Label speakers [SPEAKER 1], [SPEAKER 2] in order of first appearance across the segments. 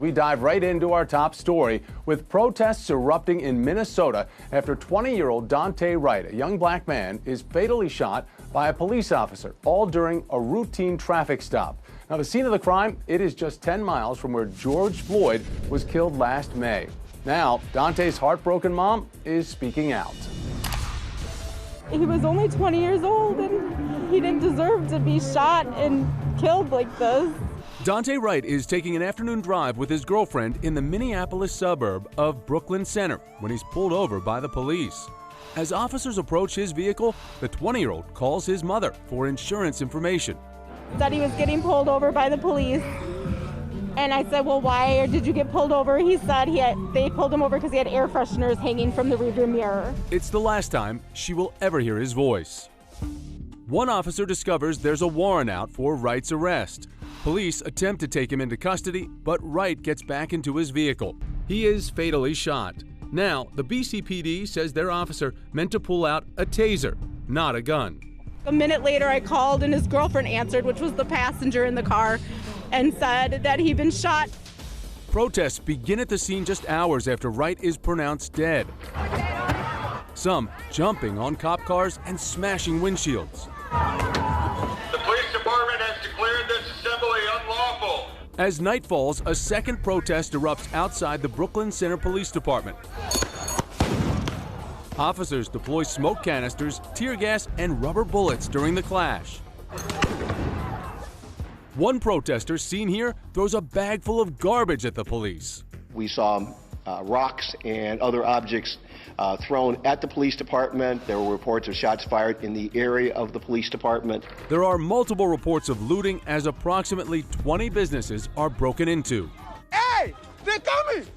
[SPEAKER 1] We dive right into our top story with protests erupting in Minnesota after 20-year-old Daunte Wright, a young black man, is fatally shot by a police officer, all during a routine traffic stop. Now, the scene of the crime, it is just 10 miles from where George Floyd was killed last May. Now, Daunte's heartbroken mom is speaking out.
[SPEAKER 2] He was only 20 years old and he didn't deserve to be shot and killed like this.
[SPEAKER 3] Daunte Wright is taking an afternoon drive with his girlfriend in the Minneapolis suburb of Brooklyn Center when he's pulled over by the police. As officers approach his vehicle, the 20-year-old calls his mother for insurance information.
[SPEAKER 2] Said he was getting pulled over by the police. And I said, well, why did you get pulled over? He said they pulled him over because he had air fresheners hanging from the rearview mirror.
[SPEAKER 3] It's the last time she will ever hear his voice. One officer discovers there's a warrant out for Wright's arrest. Police attempt to take him into custody, but Wright gets back into his vehicle. He is fatally shot. Now, the BCPD says their officer meant to pull out a taser, not a gun.
[SPEAKER 2] A minute later, I called and his girlfriend answered, which was the passenger in the car, and said that he'd been shot.
[SPEAKER 3] Protests begin at the scene just hours after Wright is pronounced dead. Some jumping on cop cars and smashing windshields.
[SPEAKER 4] The police department has declared this assembly unlawful.
[SPEAKER 3] As night falls, a second protest erupts outside the Brooklyn Center Police Department. Officers deploy smoke canisters, tear gas, and rubber bullets during the clash. One protester seen here throws a bag full of garbage at the police.
[SPEAKER 5] We saw rocks and other objects thrown at the police department. There were reports of shots fired in the area of the police department.
[SPEAKER 3] There are multiple reports of looting as approximately 20 businesses are broken into.
[SPEAKER 6] Hey, they're coming!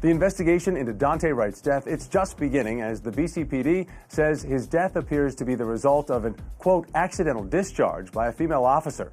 [SPEAKER 1] The investigation into Daunte Wright's death, it's just beginning as the BCPD says his death appears to be the result of an, quote, accidental discharge by a female officer.